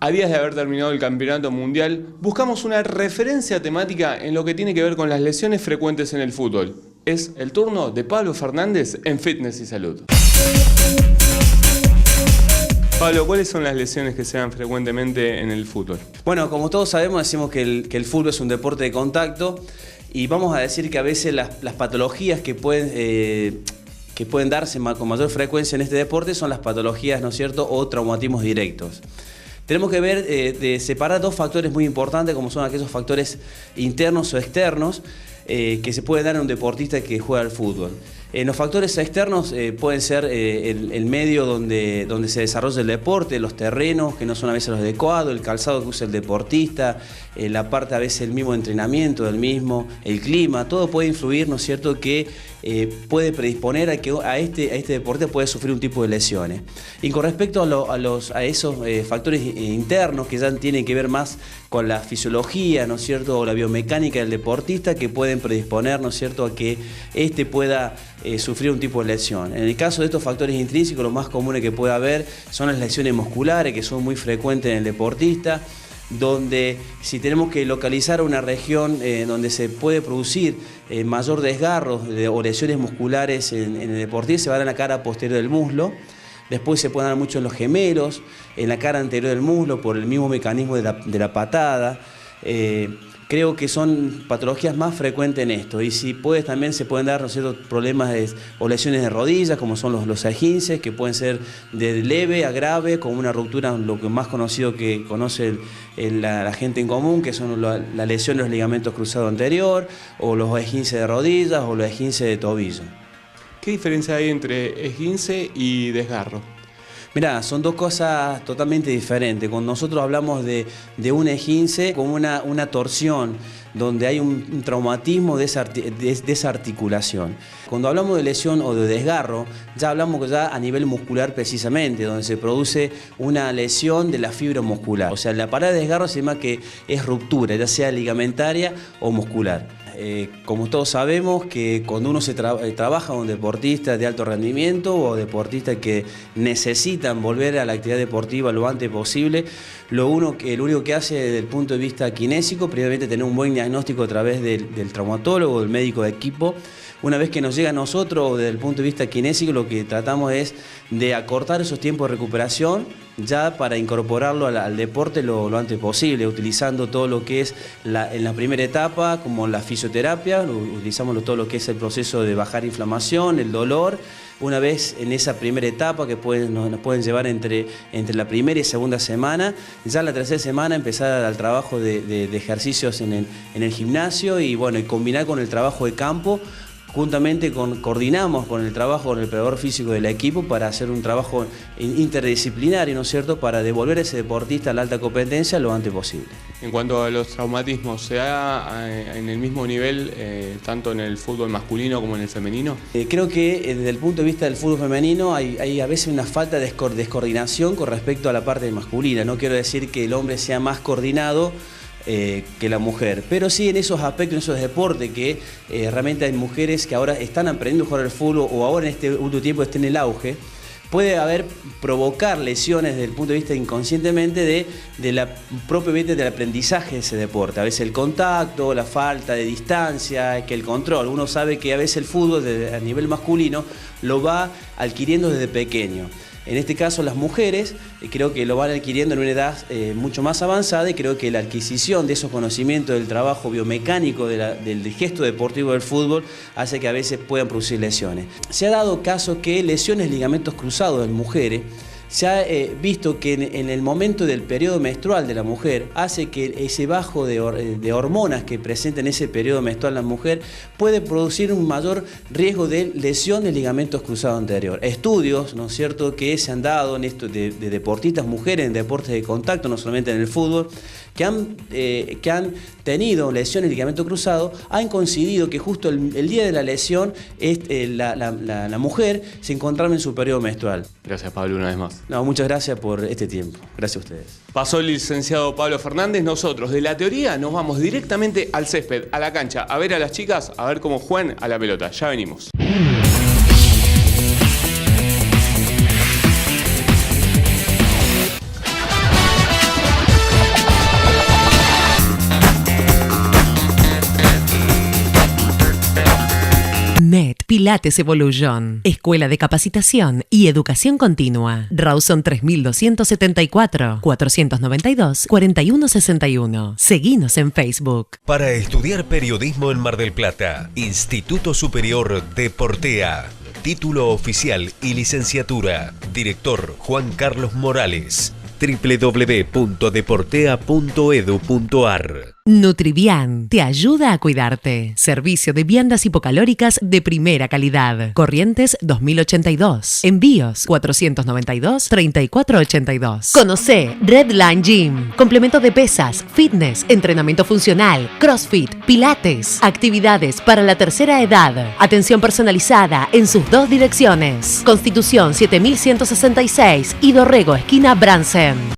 A días de haber terminado el campeonato mundial, buscamos una referencia temática en lo que tiene que ver con las lesiones frecuentes en el fútbol. Es el turno de Pablo Fernández en Fitness y Salud. Pablo, ¿cuáles son las lesiones que se dan frecuentemente en el fútbol? Bueno, como todos sabemos, decimos que el fútbol es un deporte de contacto y vamos a decir que a veces las patologías que pueden darse con mayor frecuencia en este deporte son las patologías, ¿no es cierto?, o traumatismos directos. Tenemos que ver, de separar dos factores muy importantes, como son aquellos factores internos o externos que se pueden dar en un deportista que juega al fútbol. Los factores externos pueden ser el medio donde se desarrolla el deporte, los terrenos que no son a veces los adecuados, el calzado que usa el deportista, la parte a veces el mismo entrenamiento del mismo, el clima, todo puede influir, ¿no es cierto?, que puede predisponer a que a este deporte puede sufrir un tipo de lesiones. Y con respecto a esos factores internos que ya tienen que ver más con la fisiología, ¿no es cierto?, o la biomecánica del deportista, que pueden predisponer, ¿no es cierto?, a que pueda sufrir un tipo de lesión. En el caso de estos factores intrínsecos, lo más común que puede haber son las lesiones musculares, que son muy frecuentes en el deportista, donde si tenemos que localizar una región donde se puede producir mayor desgarro o lesiones musculares en el deportista, se va a dar en la cara posterior del muslo. Después se puede dar mucho en los gemelos, en la cara anterior del muslo, por el mismo mecanismo de la patada. Creo que son patologías más frecuentes en esto. Y si también se pueden dar, ¿no es cierto?, problemas o lesiones de rodillas, como son los esguinces, que pueden ser de leve a grave, con una ruptura, lo que más conocido que conoce la gente en común, que son la lesión de los ligamentos cruzados anterior, o los esguinces de rodillas, o los esguinces de tobillo. ¿Qué diferencia hay entre esguince y desgarro? Mirá, son dos cosas totalmente diferentes. Cuando nosotros hablamos de un esguince, como una torsión, donde hay un traumatismo de esa articulación. Cuando hablamos de lesión o de desgarro, ya hablamos ya a nivel muscular precisamente, donde se produce una lesión de la fibra muscular. O sea, la palabra de desgarro se llama que es ruptura, ya sea ligamentaria o muscular. Como todos sabemos que cuando uno trabaja con deportistas de alto rendimiento o deportistas que necesitan volver a la actividad deportiva lo antes posible, lo único que hace desde el punto de vista kinésico, previamente tener un buen diagnóstico a través del traumatólogo, del médico de equipo. Una vez que nos llega a nosotros, desde el punto de vista kinésico, lo que tratamos es de acortar esos tiempos de recuperación ya para incorporarlo al deporte lo antes posible, utilizando todo lo que es en la primera etapa, como la fisioterapia, utilizamos todo lo que es el proceso de bajar inflamación, el dolor. Una vez en esa primera etapa que nos pueden llevar entre la primera y segunda semana, ya la tercera semana empezar al trabajo de ejercicios en el gimnasio y bueno, y combinar con el trabajo de campo. Juntamente coordinamos con el trabajo con el preparador físico del equipo para hacer un trabajo interdisciplinario, ¿no es cierto?, para devolver a ese deportista a la alta competencia lo antes posible. En cuanto a los traumatismos, ¿se da en el mismo nivel tanto en el fútbol masculino como en el femenino? Creo que desde el punto de vista del fútbol femenino hay a veces una falta de descoordinación con respecto a la parte masculina. No quiero decir que el hombre sea más coordinado que la mujer, pero sí en esos aspectos, en esos deportes que realmente hay mujeres que ahora están aprendiendo a jugar al fútbol o ahora en este último tiempo estén en el auge, puede provocar lesiones desde el punto de vista inconscientemente de la propia vida del aprendizaje de ese deporte. A veces el contacto, la falta de distancia, que el control. Uno sabe que a veces el fútbol a nivel masculino lo va adquiriendo desde pequeño. En este caso las mujeres creo que lo van adquiriendo en una edad mucho más avanzada y creo que la adquisición de esos conocimientos del trabajo biomecánico del gesto deportivo del fútbol hace que a veces puedan producir lesiones. Se ha dado caso que lesiones de ligamentos cruzados en mujeres se ha visto que en el momento del periodo menstrual de la mujer hace que ese bajo de hormonas que presenta en ese periodo menstrual la mujer puede producir un mayor riesgo de lesión de ligamentos cruzados anterior. Estudios, ¿no es cierto?, que se han dado en esto de deportistas mujeres en deportes de contacto, no solamente en el fútbol, que han tenido lesiones de ligamento cruzado, han coincidido que justo el día de la lesión la mujer se encontraba en su periodo menstrual. Gracias, Pablo, una vez más. No, muchas gracias por este tiempo. Gracias a ustedes. Pasó el licenciado Pablo Fernández. Nosotros de la teoría nos vamos directamente al césped, a la cancha, a ver a las chicas, a ver cómo juegan a la pelota. Ya venimos. Pilates Evolution, Escuela de Capacitación y Educación Continua. Rawson 3274, 492-4161. Seguinos en Facebook. Para estudiar periodismo en Mar del Plata, Instituto Superior Deportea. Título oficial y licenciatura. Director Juan Carlos Morales. www.deportea.edu.ar. Nutrivian te ayuda a cuidarte. Servicio de viandas hipocalóricas de primera calidad. Corrientes 2082. Envíos 492-3482. Conocé Redline Gym. Complemento de pesas, fitness, entrenamiento funcional, crossfit, pilates. Actividades para la tercera edad. Atención personalizada en sus 2 direcciones. Constitución 7166 y Dorrego, esquina Bransen.